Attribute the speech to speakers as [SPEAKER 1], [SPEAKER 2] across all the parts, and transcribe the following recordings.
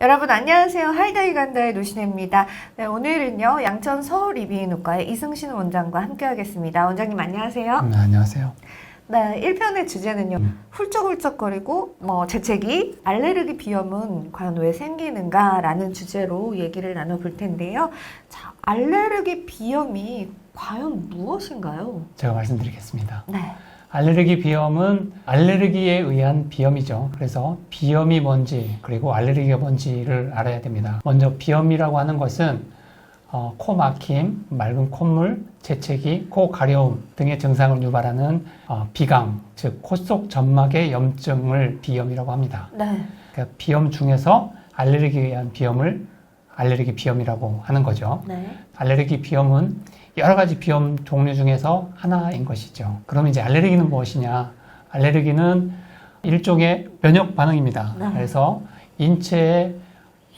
[SPEAKER 1] 여러분 안녕하세요. 하이다이 간다의 노신혜입니다. 네, 오늘은요 양천 서울이비인후과의 이승신 원장과 함께하겠습니다. 원장님 안녕하세요.
[SPEAKER 2] 안녕하세요.
[SPEAKER 1] 네, 1편의 주제는요 훌쩍훌쩍거리고 재채기, 알레르기 비염은 과연 왜 생기는가라는 주제로 얘기를 나눠볼 텐데요. 자, 알레르기 비염이 과연 무엇인가요?
[SPEAKER 2] 제가 말씀드리겠습니다.
[SPEAKER 1] 네.
[SPEAKER 2] 알레르기 비염은 알레르기에 의한 비염이죠. 그래서 비염이 뭔지 그리고 알레르기가 뭔지를 알아야 됩니다. 먼저 비염이라고 하는 것은 코 막힘, 맑은 콧물, 재채기, 코 가려움 등의 증상을 유발하는 비강, 즉 코 속 점막의 염증을 비염이라고 합니다.
[SPEAKER 1] 네.
[SPEAKER 2] 그러니까 비염 중에서 알레르기에 의한 비염을 알레르기 비염이라고 하는 거죠.
[SPEAKER 1] 네.
[SPEAKER 2] 알레르기 비염은 여러 가지 비염 종류 중에서 하나인 것이죠. 그럼 이제 알레르기는 무엇이냐? 알레르기는 일종의 면역 반응입니다.
[SPEAKER 1] 네.
[SPEAKER 2] 그래서 인체에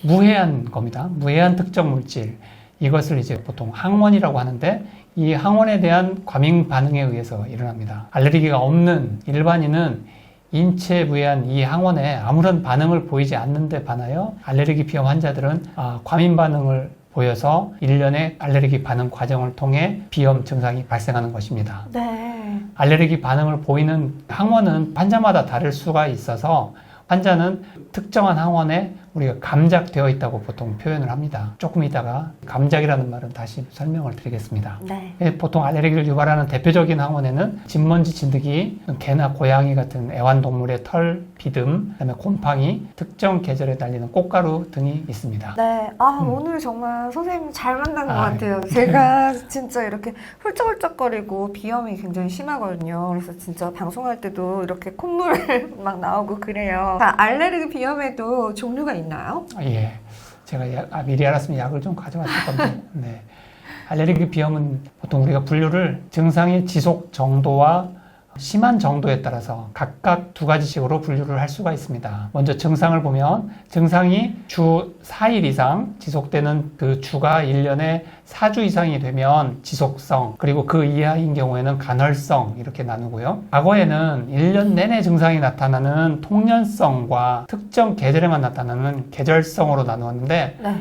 [SPEAKER 2] 무해한 겁니다. 무해한 특정 물질. 이것을 이제 보통 항원이라고 하는데 이 항원에 대한 과민 반응에 의해서 일어납니다. 알레르기가 없는 일반인은 인체에 무해한 이 항원에 아무런 반응을 보이지 않는데 반하여 알레르기 비염 환자들은 과민 반응을 보여서 일련의 알레르기 반응 과정을 통해 비염 증상이 발생하는 것입니다.
[SPEAKER 1] 네.
[SPEAKER 2] 알레르기 반응을 보이는 항원은 환자마다 다를 수가 있어서 환자는 특정한 항원에 우리가 감작되어 있다고 보통 표현을 합니다. 조금 이따가 감작이라는 말은 다시 설명을 드리겠습니다.
[SPEAKER 1] 네.
[SPEAKER 2] 보통 알레르기를 유발하는 대표적인 항원에는 진먼지, 진드기, 개나 고양이 같은 애완동물의 털, 비듬, 그다음에 곰팡이, 특정 계절에 달리는 꽃가루 등이 있습니다.
[SPEAKER 1] 네. 오늘 정말 선생님 잘 만난 것 같아요.
[SPEAKER 2] 네.
[SPEAKER 1] 제가 진짜 이렇게 훌쩍훌쩍거리고 비염이 굉장히 심하거든요. 그래서 진짜 방송할 때도 이렇게 콧물 막 나오고 그래요. 자, 알레르기 비염에도 종류가 있나요?
[SPEAKER 2] 예. 제가 미리 알았으면 약을 좀 가져왔을 건데. 네. 알레르기 비염은 보통 우리가 분류를 증상의 지속 정도와 심한 정도에 따라서 각각 두 가지식으로 분류를 할 수가 있습니다. 먼저 증상을 보면 증상이 주 4일 이상 지속되는 그 주가 1년에 4주 이상이 되면 지속성, 그리고 그 이하인 경우에는 간헐성 이렇게 나누고요. 과거에는 1년 내내 증상이 나타나는 통년성과 특정 계절에만 나타나는 계절성으로 나누었는데
[SPEAKER 1] 네.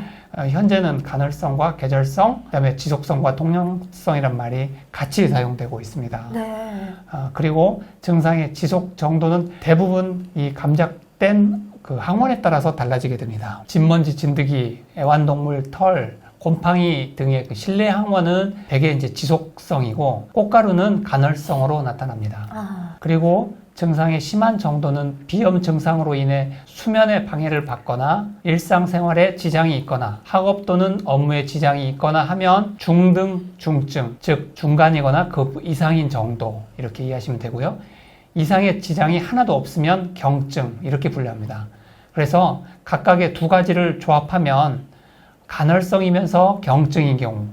[SPEAKER 2] 현재는 간헐성과 계절성, 그다음에 지속성과 통년성이란 말이 같이 사용되고 있습니다.
[SPEAKER 1] 네.
[SPEAKER 2] 그리고 증상의 지속 정도는 대부분 이 감작된 그 항원에 따라서 달라지게 됩니다. 진먼지, 진드기, 애완동물 털, 곰팡이 등의 그 실내 항원은 대개 이제 지속성이고 꽃가루는 간헐성으로 나타납니다. 그리고 증상의 심한 정도는 비염 증상으로 인해 수면에 방해를 받거나 일상생활에 지장이 있거나 학업 또는 업무에 지장이 있거나 하면 중등, 중증, 즉 중간이거나 그 이상인 정도 이렇게 이해하시면 되고요. 이상의 지장이 하나도 없으면 경증 이렇게 분류합니다. 그래서 각각의 두 가지를 조합하면 간헐성이면서 경증인 경우,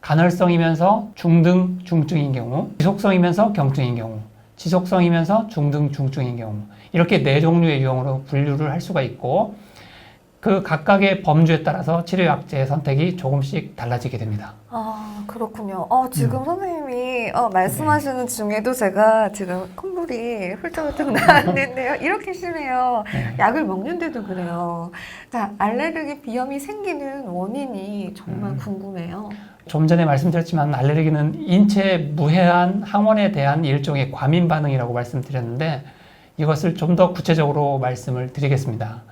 [SPEAKER 2] 간헐성이면서 중등, 중증인 경우, 지속성이면서 경증인 경우, 지속성이면서 중등, 중증인 경우 이렇게 네 종류의 유형으로 분류를 할 수가 있고 그 각각의 범주에 따라서 치료약제의 선택이 조금씩 달라지게 됩니다.
[SPEAKER 1] 그렇군요. 지금 선생님이 말씀하시는 중에도 제가 지금 콧물이 훌쩍훌쩍 나왔는데요. 이렇게 심해요.
[SPEAKER 2] 네.
[SPEAKER 1] 약을 먹는데도 그래요. 자, 알레르기 비염이 생기는 원인이 정말 궁금해요.
[SPEAKER 2] 좀 전에 말씀드렸지만 알레르기는 인체에 무해한 항원에 대한 일종의 과민 반응이라고 말씀드렸는데 이것을 좀 더 구체적으로 말씀을 드리겠습니다.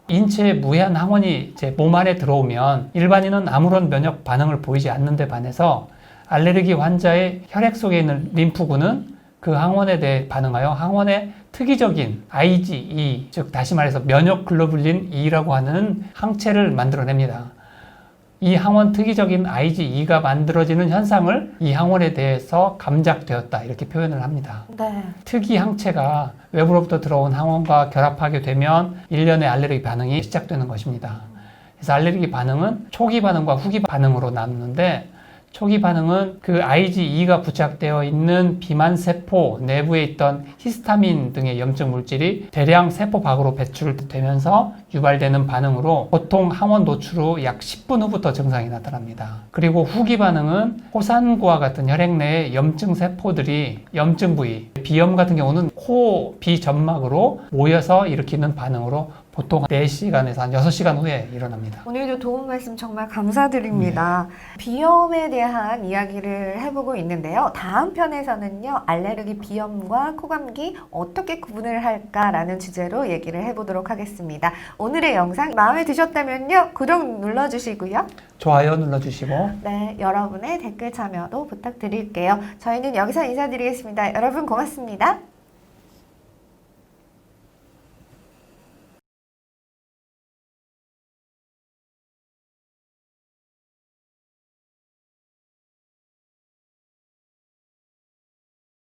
[SPEAKER 2] 인체에 무해한 항원이 이제 몸 안에 들어오면 일반인은 아무런 면역 반응을 보이지 않는데 반해서 알레르기 환자의 혈액 속에 있는 림프구는 그 항원에 대해 반응하여 항원의 특이적인 IgE, 즉 다시 말해서 면역 글로불린 E라고 하는 항체를 만들어냅니다. 이 항원 특이적인 IgE가 만들어지는 현상을 이 항원에 대해서 감작되었다 이렇게 표현을 합니다.
[SPEAKER 1] 네.
[SPEAKER 2] 특이 항체가 외부로부터 들어온 항원과 결합하게 되면 일련의 알레르기 반응이 시작되는 것입니다. 그래서 알레르기 반응은 초기 반응과 후기 반응으로 나누는데 초기 반응은 그 IgE가 부착되어 있는 비만 세포 내부에 있던 히스타민 등의 염증 물질이 대량 세포 밖으로 배출되면서 유발되는 반응으로 보통 항원 노출 후 약 10분 후부터 증상이 나타납니다. 그리고 후기 반응은 호산구와 같은 혈액 내의 염증 세포들이 염증 부위, 비염 같은 경우는 코 비점막으로 모여서 일으키는 반응으로 보통 4시간에서 한 6시간 후에 일어납니다.
[SPEAKER 1] 오늘도 도움 말씀 정말 감사드립니다. 비염에 대한 이야기를 해보고 있는데요. 다음 편에서는요, 알레르기 비염과 코감기 어떻게 구분을 할까라는 주제로 얘기를 해보도록 하겠습니다. 오늘의 영상 마음에 드셨다면요, 구독 눌러주시고요.
[SPEAKER 2] 좋아요 눌러주시고
[SPEAKER 1] 네, 여러분의 댓글 참여도 부탁드릴게요. 저희는 여기서 인사드리겠습니다. 여러분 고맙습니다.